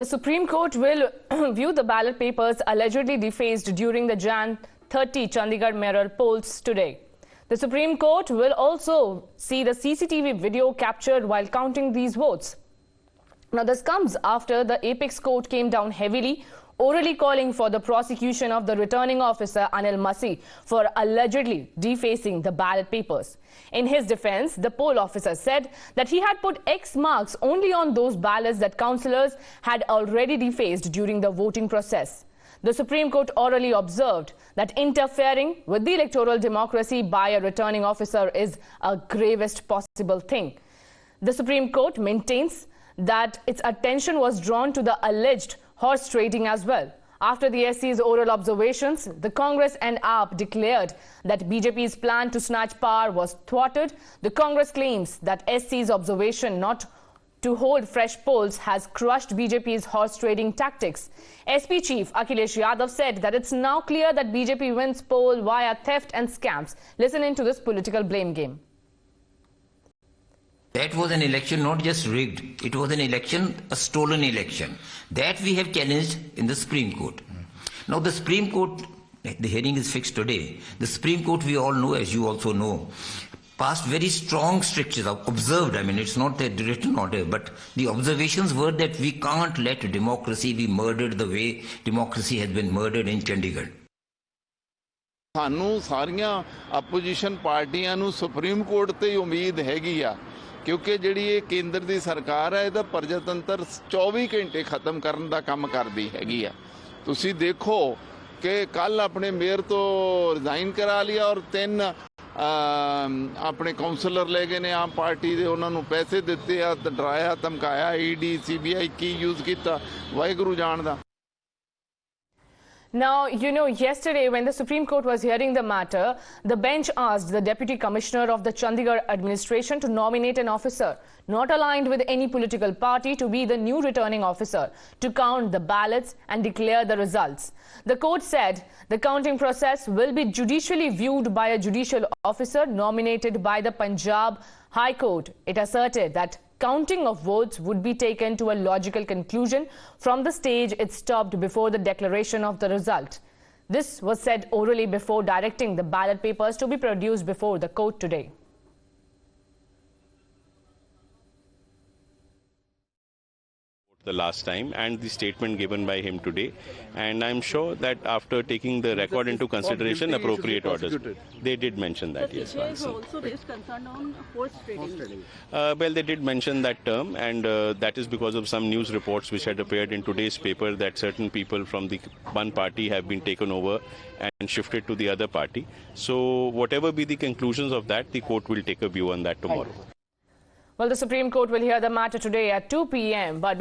The Supreme Court will view the ballot papers allegedly defaced during the Jan 30 Chandigarh mayoral polls today. The Supreme Court will also see the CCTV video captured while counting these votes. Now, this comes after the apex court came down heavily, orally calling for the prosecution of the returning officer Anil Masih for allegedly defacing the ballot papers. In his defense, the poll officer said that he had put X marks only on those ballots that councillors had already defaced during the voting process. The Supreme Court orally observed that interfering with the electoral democracy by a returning officer is a gravest possible thing. The Supreme Court maintains that its attention was drawn to the alleged horse trading as well. After the SC's oral observations, the Congress and AAP declared that BJP's plan to snatch power was thwarted. The Congress claims that SC's observation not to hold fresh polls has crushed BJP's horse trading tactics. SP Chief Akhilesh Yadav said that it's now clear that BJP wins poll via theft and scams. Listen into this political blame game. That was an election not just rigged, it was an election, a stolen election. That we have challenged in the Supreme Court. Now the Supreme Court, the hearing is fixed today. The Supreme Court, we all know, as you also know, passed very strong strictures, observed, I mean, it's not a written order, but the observations were that we can't let democracy be murdered the way democracy has been murdered in Chandigarh. ਸਾਨੂੰ ਸਾਰੀਆਂ opposition ਪਾਰਟੀਆਂ ਨੂੰ supreme court ਤੇ ਉਮੀਦ ਹੈਗੀ ਆ ਕਿਉਂਕਿ ਜਿਹੜੀ ਇਹ ਕੇਂਦਰ ਦੀ ਸਰਕਾਰ ਹੈ ਇਹਦਾ ਪ੍ਰਜਾਤੰਤਰ 24 ਘੰਟੇ ਖਤਮ ਕਰਨ ਦਾ ਕੰਮ ਕਰਦੀ ਹੈਗੀ ਆ ਤੁਸੀਂ ਦੇਖੋ ਕਿ ਕੱਲ ਆਪਣੇ ਮੇਅਰ ਤੋਂ ਰਿਜ਼ਾਈਨ ਕਰਾ ਲਿਆ ਔਰ 3 ਆਪਣੇ ਕਾਉਂਸਲਰ ਲੈ ਗਏ ਨੇ ਆਮ ਪਾਰਟੀ ਦੇ ਉਹਨਾਂ ਨੂੰ ਪੈਸੇ ਦਿੱਤੇ ਆ ਡਰਾਇਆ ਧਮਕਾਇਆ ਈਡੀ ਸੀਬੀਆਈ ਕੀ ਯੂਜ਼ ਕੀਤਾ ਵਾਹਿਗੁਰੂ ਜਾਣਦਾ. Now, you know, yesterday when the Supreme Court was hearing the matter, the bench asked the Deputy Commissioner of the Chandigarh administration to nominate an officer not aligned with any political party to be the new returning officer to count the ballots and declare the results. The court said the counting process will be judicially viewed by a judicial officer nominated by the Punjab High Court. It asserted that counting of votes would be taken to a logical conclusion from the stage it stopped before the declaration of the result. This was said orally before directing the ballot papers to be produced before the court today. The last time and the statement given by him today, and I'm sure that after taking the record into consideration, appropriate orders. They did mention that, yes. Also raised concern on horse trading. Well, they did mention that term, and that is because of some news reports which had appeared in today's paper that certain people from the one party have been taken over and shifted to the other party. So whatever be the conclusions of that, the court will take a view on that tomorrow. Well, the Supreme Court will hear the matter today at 2 p.m. but